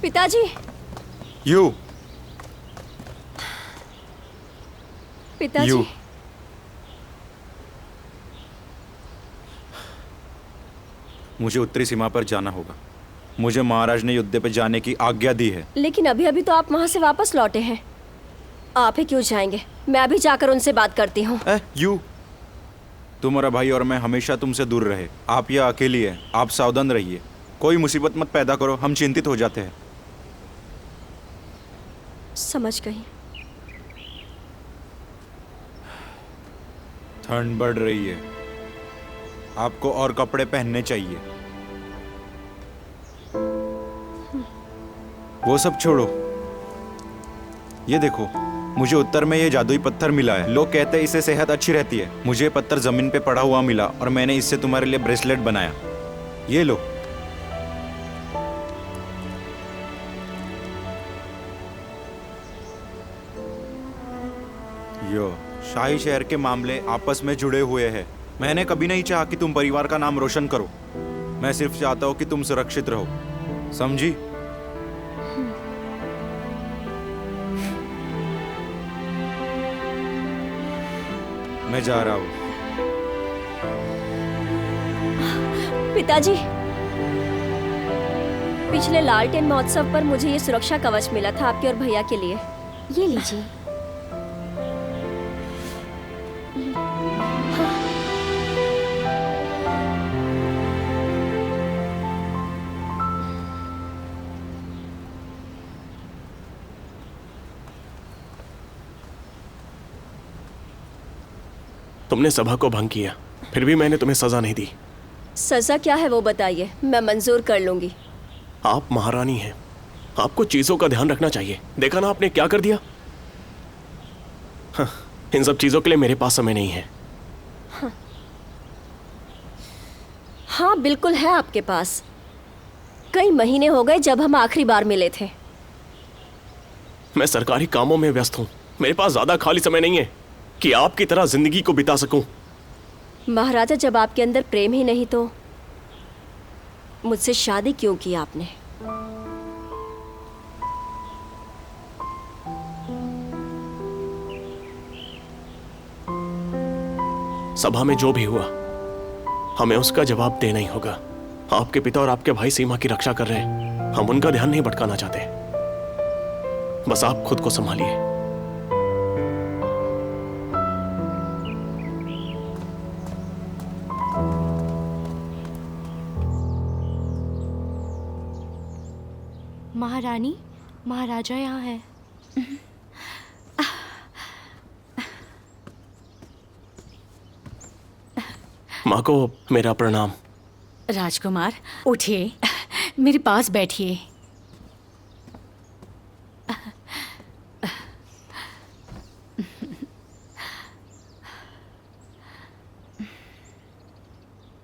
पिताजी। यू पिताजी। यू मुझे उत्तरी सीमा पर जाना होगा। मुझे महाराज ने युद्ध पे जाने की आज्ञा दी है। लेकिन अभी अभी तो आप वहाँ से वापस लौटे हैं। आप ही क्यों जाएंगे? मैं अभी जाकर उनसे बात करती हूँ। यू तुम्हारा भाई और मैं हमेशा तुमसे दूर रहे। आप यह अकेली है, आप सावधान रहिए। कोई मुसीबत मत पैदा करो, हम चिंतित हो जाते हैं। समझ गई। ठंड बढ़ रही है, आपको और कपड़े पहनने चाहिए। वो सब छोड़ो, ये देखो, मुझे उत्तर में ये जादुई पत्थर मिला है। लोग कहते हैं इससे सेहत अच्छी रहती है। मुझे पत्थर जमीन पे पड़ा हुआ मिला और मैंने इससे तुम्हारे लिए ब्रेसलेट बनाया। ये लो। यो शाही शहर के मामले आपस में जुड़े हुए हैं। मैंने कभी नहीं चाहा कि तुम परिवार का नाम रोशन करो। मैं सिर्फ चाहता हूँ कि तुम सुरक्षित रहो, समझी? मैं जा रहा हूँ। पिताजी, पिछले लालटेन महोत्सव पर मुझे ये सुरक्षा कवच मिला था आपके और भैया के लिए। ये लीजिए। तुमने सभा को भंग किया, फिर भी मैंने तुम्हें सजा नहीं दी। सजा क्या है वो बताइए, मैं मंजूर कर लूंगी। आप महारानी हैं, आपको चीजों का ध्यान रखना चाहिए। देखा ना आपने क्या कर दिया। हाँ, इन सब चीजों के लिए मेरे पास समय नहीं है। हाँ बिल्कुल है आपके पास। कई महीने हो गए जब हम आखिरी बार मिले थे। मैं सरकारी कामों में व्यस्त हूँ, मेरे पास ज्यादा खाली समय नहीं है कि आपकी तरह जिंदगी को बिता सकूं। महाराजा, जब आपके अंदर प्रेम ही नहीं तो मुझसे शादी क्यों की आपने? सभा में जो भी हुआ हमें उसका जवाब देना ही होगा। आपके पिता और आपके भाई सीमा की रक्षा कर रहे हैं, हम उनका ध्यान नहीं भटकाना चाहते। बस आप खुद को संभालिए। महारानी, महाराजा यहाँ है। माँ को मेरा प्रणाम। राजकुमार उठिए, मेरे पास बैठिए।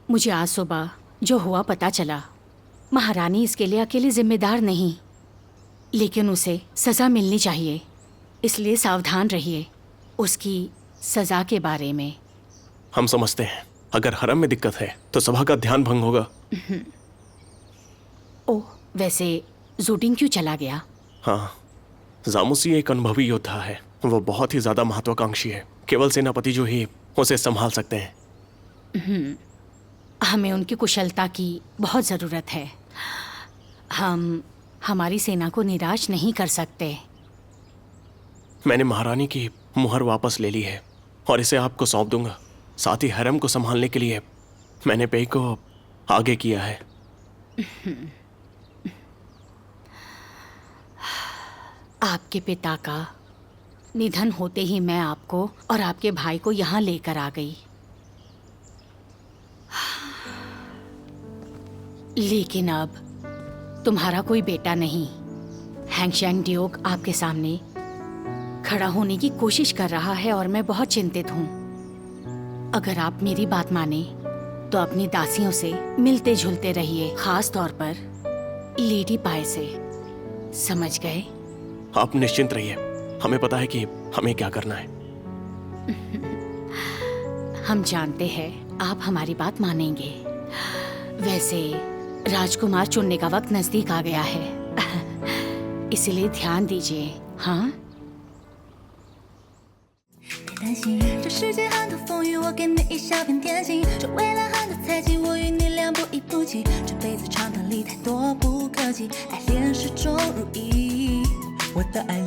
मुझे आज सुबह जो हुआ पता चला। महारानी इसके लिए अकेली जिम्मेदार नहीं, लेकिन उसे सज़ा मिलनी चाहिए, इसलिए सावधान रहिए उसकी सज़ा के बारे में। हम समझते हैं, अगर हरम में दिक्कत है तो सभा का ध्यान भंग होगा। ओह, वैसे जूटिंग क्यों चला गया? हाँ, जामुसी एक अनुभवी योद्धा है, वो बहुत ही ज़्यादा महत्वाकांक्षी है। केवल सेनापति जो ही उसे संभाल सकते हैं। हमें उनकी कुशलता की बहुत ज़रूरत है। हम हमारी सेना को निराश नहीं कर सकते। मैंने महारानी की मुहर वापस ले ली है और इसे आपको सौंप दूंगा। साथ ही हरम को संभालने के लिए मैंने पे को आगे किया है। आपके पिता का निधन होते ही मैं आपको और आपके भाई को यहाँ लेकर आ गई, लेकिन अब तुम्हारा कोई बेटा नहीं। हैंगशैंग ड्यूक आपके सामने खड़ा होने की कोशिश कर रहा है और मैं बहुत चिंतित हूँ। अगर आप मेरी बात माने तो अपनी दासियों से मिलते जुलते रहिए, खास तौर पर लेडी पाए से। समझ गए? आप निश्चिंत रहिए, हमें पता है कि हमें क्या करना है। हम जानते हैं आप हमारी बात मानेंगे। वैसे राजकुमार चुनने का वक्त नजदीक आ गया है। इसलिए ध्यान दीजिए। हाँ,别担心，这世界很多风雨，我给你一小片天晴。这未来很多猜忌，我与你俩不离不弃。这辈子长短里太多不可及，爱恋始终如一。我的爱